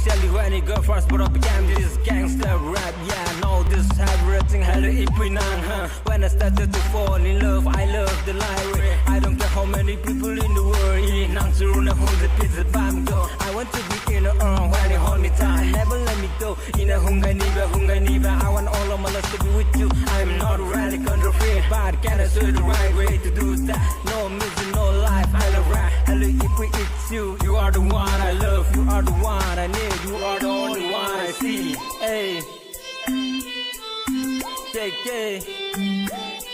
Initially when it got first but I became this gangster rap. Yeah, I know this everything hello ipinang, huh? When I started to fall in love, I love the lyric. I don't care how many people in the world eating nang suruna who's the pizza bam go. I want to be in the earth when you hold me tight, never let me go. In a hunga niba, I want all of my love to be with you. I'm not really control-free, but can I show the right way to do that? No music, no life, I love rap. Hello, if we it's you, you are the one I love, you are the one I need, you are the only one I see. Hey, JK.